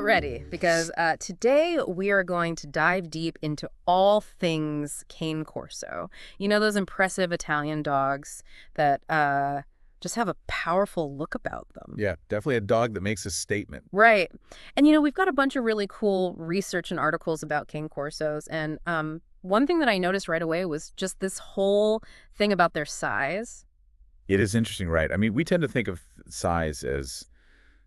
ready because today we are going to dive deep into all things Cane Corso. You know, those impressive Italian dogs that just have a powerful look about them. Yeah, definitely a dog that makes a statement. Right. And, you know, we've got a bunch of really cool research and articles about Cane Corsos. And one thing that I noticed right away was just this whole thing about their size. It is interesting, right? I mean, we tend to think of size as,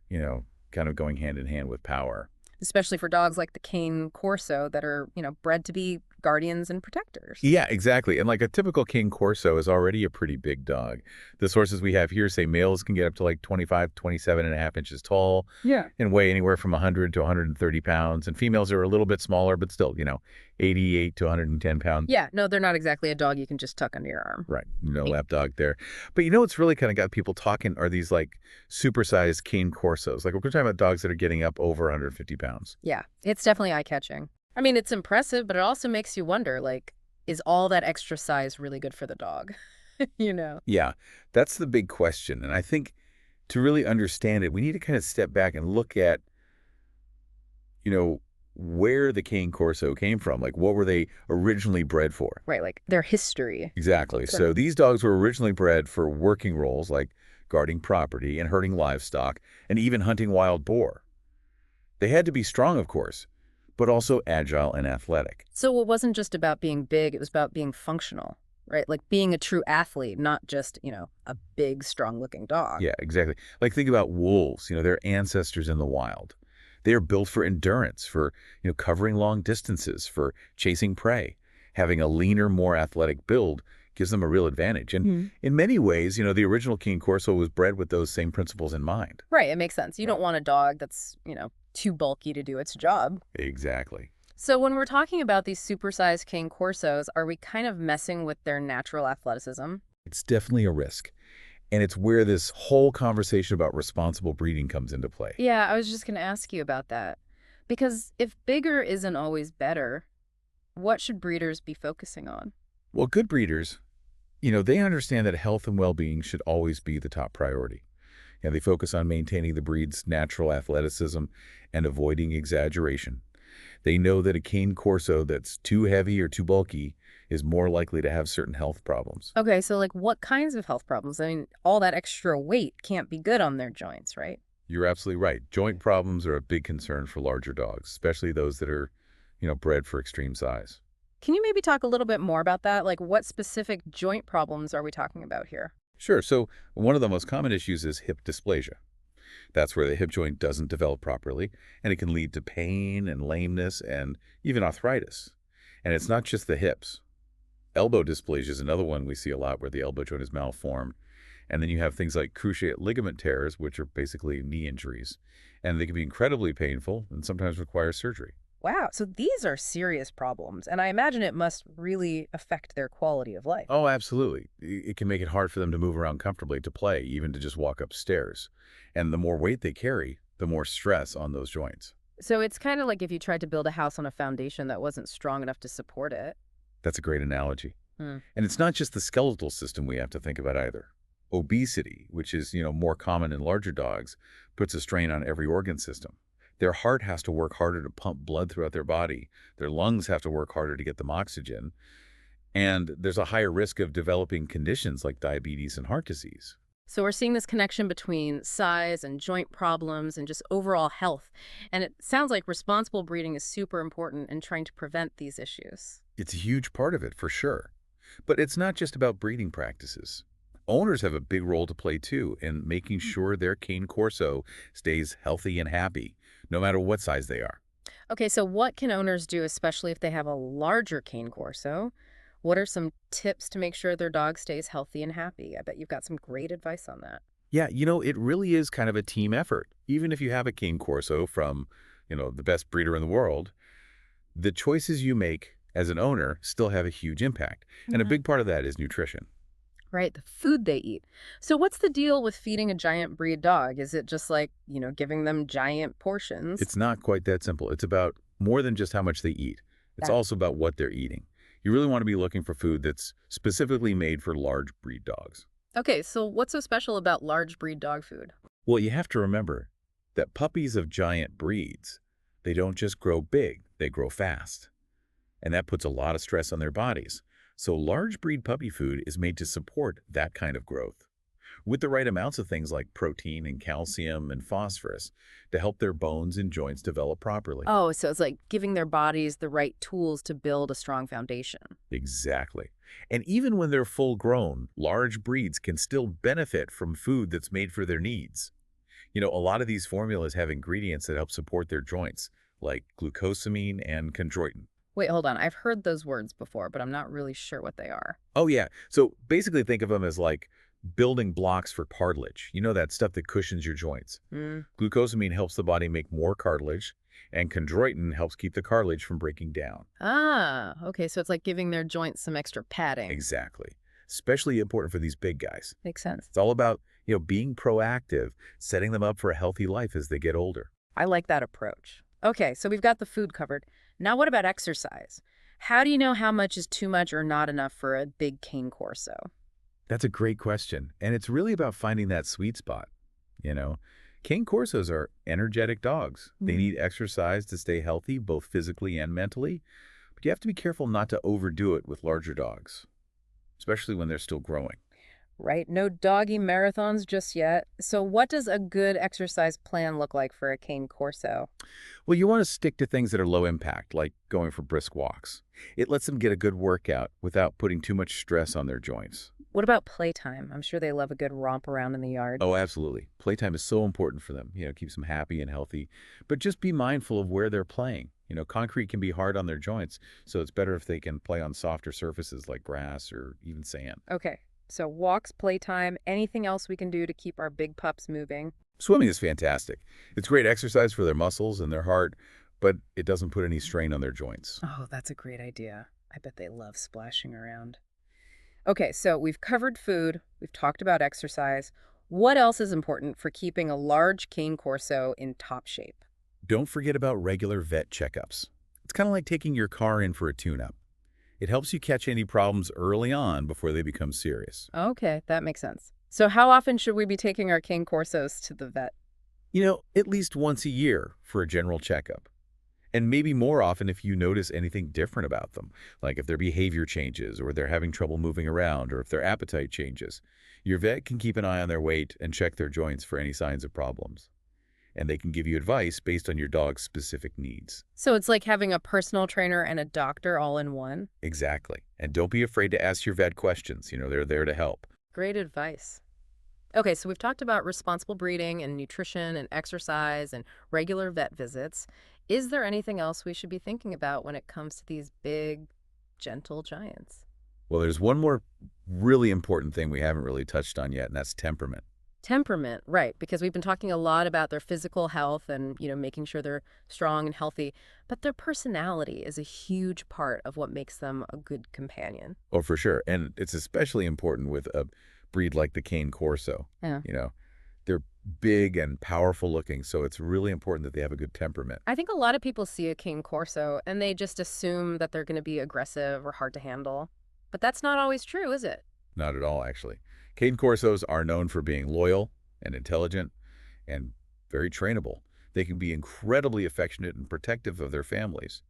kind of going hand in hand with power. Especially for dogs like the Cane Corso that are, bred to be guardians and protectors. Yeah, exactly. And like a typical Cane Corso is already a pretty big dog. The sources we have here say males can get up to like 25, 27 and a half inches tall. Yeah. And weigh anywhere from 100 to 130 pounds. And females are a little bit smaller, but still, 88 to 110 pounds. Yeah, no, they're not exactly a dog you can just tuck under your arm. Right. No lap dog there. But what's really kind of got people talking are these like supersized Cane Corsos. Like we're talking about dogs that are getting up over 150 pounds. Yeah, it's definitely eye-catching. I mean, it's impressive, but it also makes you wonder, like, is all that extra size really good for the dog? Yeah, that's the big question. And I think to really understand it, we need to kind of step back and look at, where the Cane Corso came from. Like, what were they originally bred for? Right, like their history. Exactly. Sure. So these dogs were originally bred for working roles like guarding property and herding livestock and even hunting wild boar. They had to be strong, of course, but also agile and athletic. So it wasn't just about being big, it was about being functional, right? Like being a true athlete, not just, a big, strong-looking dog. Yeah, exactly. Like think about wolves, their ancestors in the wild. They are built for endurance, for, covering long distances, for chasing prey. Having a leaner, more athletic build gives them a real advantage. And in many ways, the original Cane Corso was bred with those same principles in mind. Right, it makes sense. You don't want a dog that's, too bulky to do its job. Exactly. So when we're talking about these supersized Cane Corsos, are we kind of messing with their natural athleticism? It's definitely a risk. And it's where this whole conversation about responsible breeding comes into play. Yeah, I was just going to ask you about that. Because if bigger isn't always better, what should breeders be focusing on? Well, good breeders, they understand that health and well-being should always be the top priority. And they focus on maintaining the breed's natural athleticism and avoiding exaggeration. They know that a Cane Corso that's too heavy or too bulky is more likely to have certain health problems. Okay, so like what kinds of health problems? I mean, all that extra weight can't be good on their joints, right? You're absolutely right. Joint problems are a big concern for larger dogs, especially those that are, bred for extreme size. Can you maybe talk a little bit more about that? Like what specific joint problems are we talking about here? Sure. So one of the most common issues is hip dysplasia. That's where the hip joint doesn't develop properly, and it can lead to pain and lameness and even arthritis. And it's not just the hips. Elbow dysplasia is another one we see a lot where the elbow joint is malformed. And then you have things like cruciate ligament tears, which are basically knee injuries. And they can be incredibly painful and sometimes require surgery. Wow, so these are serious problems, and I imagine it must really affect their quality of life. Oh, absolutely. It can make it hard for them to move around comfortably, to play, even to just walk upstairs. And the more weight they carry, the more stress on those joints. So it's kind of like if you tried to build a house on a foundation that wasn't strong enough to support it. That's a great analogy. Hmm. And it's not just the skeletal system we have to think about either. Obesity, which is, more common in larger dogs, puts a strain on every organ system. Their heart has to work harder to pump blood throughout their body. Their lungs have to work harder to get them oxygen. And there's a higher risk of developing conditions like diabetes and heart disease. So we're seeing this connection between size and joint problems and just overall health. And it sounds like responsible breeding is super important in trying to prevent these issues. It's a huge part of it, for sure. But it's not just about breeding practices. Owners have a big role to play, too, in making sure their Cane Corso stays healthy and happy, no matter what size they are. Okay, so what can owners do, especially if they have a larger Cane Corso? What are some tips to make sure their dog stays healthy and happy? I bet you've got some great advice on that. Yeah, it really is kind of a team effort. Even if you have a Cane Corso from, the best breeder in the world, the choices you make as an owner still have a huge impact. And a big part of that is nutrition. Right, the food they eat. So what's the deal with feeding a giant breed dog? Is it just like, giving them giant portions? It's not quite that simple. It's about more than just how much they eat. It's That- also about what they're eating. You really want to be looking for food that's specifically made for large breed dogs. Okay, so what's so special about large breed dog food? Well, you have to remember that puppies of giant breeds They don't just grow big, they grow fast. And that puts a lot of stress on their bodies. So large breed puppy food is made to support that kind of growth, with the right amounts of things like protein and calcium and phosphorus to help their bones and joints develop properly. Oh, so it's like giving their bodies the right tools to build a strong foundation. Exactly. And even when they're full grown, large breeds can still benefit from food that's made for their needs. A lot of these formulas have ingredients that help support their joints, like glucosamine and chondroitin. Wait, hold on. I've heard those words before, but I'm not really sure what they are. Oh, yeah. So basically think of them as like building blocks for cartilage. That stuff that cushions your joints. Mm. Glucosamine helps the body make more cartilage, and chondroitin helps keep the cartilage from breaking down. Ah, okay. So it's like giving their joints some extra padding. Exactly. Especially important for these big guys. Makes sense. It's all about, being proactive, setting them up for a healthy life as they get older. I like that approach. Okay, so we've got the food covered. Now what about exercise? How do you know how much is too much or not enough for a big cane corso? That's a great question. And it's really about finding that sweet spot. You know, Cane Corsos are energetic dogs. They need exercise to stay healthy, both physically and mentally. But you have to be careful not to overdo it with larger dogs, especially when they're still growing. Right? No doggy marathons just yet. So what does a good exercise plan look like for a cane corso? Well, you want to stick to things that are low impact, like going for brisk walks. It lets them get a good workout without putting too much stress on their joints. What about playtime? I'm sure they love a good romp around in the yard. Oh, absolutely. Playtime is so important for them. Keeps them happy and healthy. But just be mindful of where they're playing. Concrete can be hard on their joints, so it's better if they can play on softer surfaces like grass or even sand. Okay, so walks, playtime, anything else we can do to keep our big pups moving? Swimming is fantastic. It's great exercise for their muscles and their heart, but it doesn't put any strain on their joints. Oh, that's a great idea. I bet they love splashing around. Okay, so we've covered food, we've talked about exercise. What else is important for keeping a large cane corso in top shape? Don't forget about regular vet checkups. It's kind of like taking your car in for a tune-up. It helps you catch any problems early on before they become serious. Okay, that makes sense. So how often should we be taking our cane corsos to the vet? At least once a year for a general checkup. And maybe more often if you notice anything different about them, like if their behavior changes or they're having trouble moving around or if their appetite changes. Your vet can keep an eye on their weight and check their joints for any signs of problems. And they can give you advice based on your dog's specific needs. So it's like having a personal trainer and a doctor all in one? Exactly. And don't be afraid to ask your vet questions. They're there to help. Great advice. Okay, so we've talked about responsible breeding and nutrition and exercise and regular vet visits. Is there anything else we should be thinking about when it comes to these big, gentle giants? Well, there's one more really important thing we haven't really touched on yet, and that's temperament. Temperament, right, because we've been talking a lot about their physical health and, making sure they're strong and healthy, but their personality is a huge part of what makes them a good companion. Oh, for sure. And it's especially important with a breed like the Cane Corso. Yeah. They're big and powerful looking, so it's really important that they have a good temperament. I think a lot of people see a cane corso and they just assume that they're going to be aggressive or hard to handle. But that's not always true, is it? Not at all, actually. Cane Corsos are known for being loyal and intelligent and very trainable. They can be incredibly affectionate and protective of their families.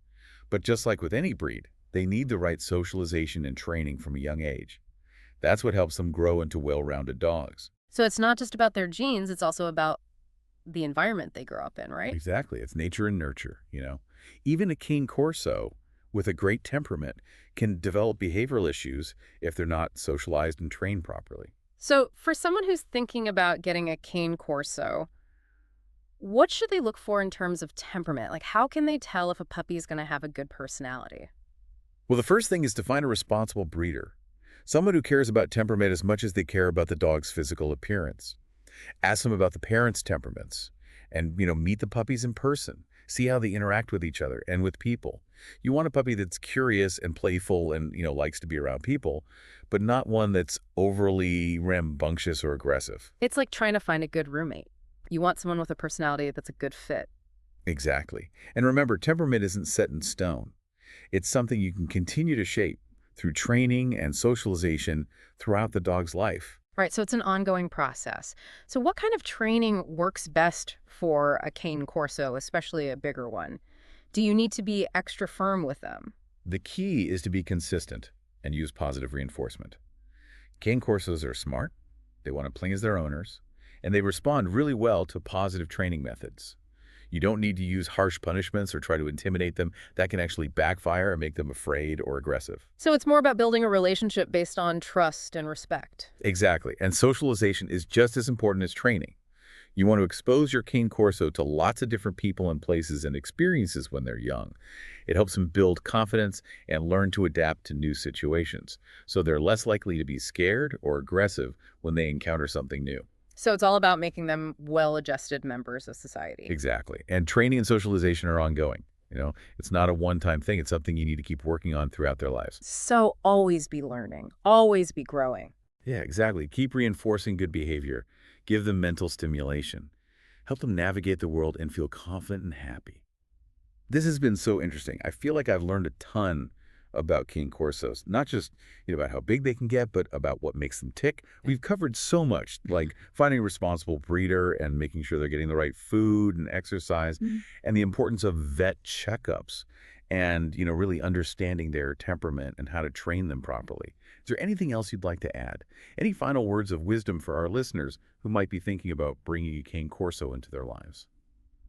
But just like with any breed, they need the right socialization and training from a young age. That's what helps them grow into well-rounded dogs. So it's not just about their genes, it's also about the environment they grow up in, right? Exactly. It's nature and nurture. Even a Cane Corso with a great temperament can develop behavioral issues if they're not socialized and trained properly. So for someone who's thinking about getting a cane corso, what should they look for in terms of temperament? Like, how can they tell if a puppy is going to have a good personality? Well, the first thing is to find a responsible breeder. Someone who cares about temperament as much as they care about the dog's physical appearance. Ask them about the parents' temperaments and, meet the puppies in person. See how they interact with each other and with people. You want a puppy that's curious and playful and, likes to be around people, but not one that's overly rambunctious or aggressive. It's like trying to find a good roommate. You want someone with a personality that's a good fit. Exactly. And remember, temperament isn't set in stone. It's something you can continue to shape through training and socialization throughout the dog's life. Right, so it's an ongoing process. So what kind of training works best for a cane corso, especially a bigger one? Do you need to be extra firm with them? The key is to be consistent and use positive reinforcement. Cane Corsos are smart, they want to please their owners, and they respond really well to positive training methods. You don't need to use harsh punishments or try to intimidate them. That can actually backfire and make them afraid or aggressive. So it's more about building a relationship based on trust and respect. Exactly. And socialization is just as important as training. You want to expose your Cane Corso to lots of different people and places and experiences when they're young. It helps them build confidence and learn to adapt to new situations, so they're less likely to be scared or aggressive when they encounter something new. So it's all about making them well-adjusted members of society. Exactly. And training and socialization are ongoing. It's not a one-time thing. It's something you need to keep working on throughout their lives. So always be learning, always be growing. Yeah, exactly. Keep reinforcing good behavior. Give them mental stimulation. Help them navigate the world and feel confident and happy. This has been so interesting. I feel like I've learned a ton about Cane Corsos, not just about how big they can get, but about what makes them tick. We've covered so much, like finding a responsible breeder and making sure they're getting the right food and exercise, and the importance of vet checkups and really understanding their temperament and how to train them properly. Is there anything else you'd like to add? Any final words of wisdom for our listeners who might be thinking about bringing a Cane Corso into their lives?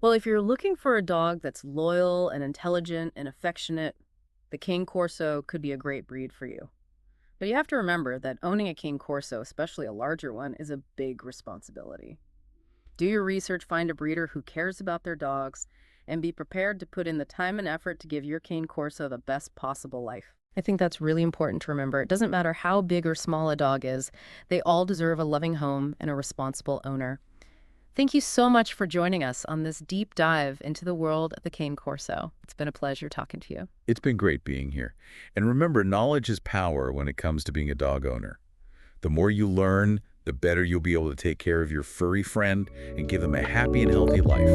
Well, if you're looking for a dog that's loyal and intelligent and affectionate, the Cane Corso could be a great breed for you. But you have to remember that owning a Cane Corso, especially a larger one, is a big responsibility. Do your research, find a breeder who cares about their dogs, and be prepared to put in the time and effort to give your Cane Corso the best possible life. I think that's really important to remember. It doesn't matter how big or small a dog is, they all deserve a loving home and a responsible owner. Thank you so much for joining us on this deep dive into the world of the Cane Corso. It's been a pleasure talking to you. It's been great being here. And remember, knowledge is power when it comes to being a dog owner. The more you learn, the better you'll be able to take care of your furry friend and give them a happy and healthy life.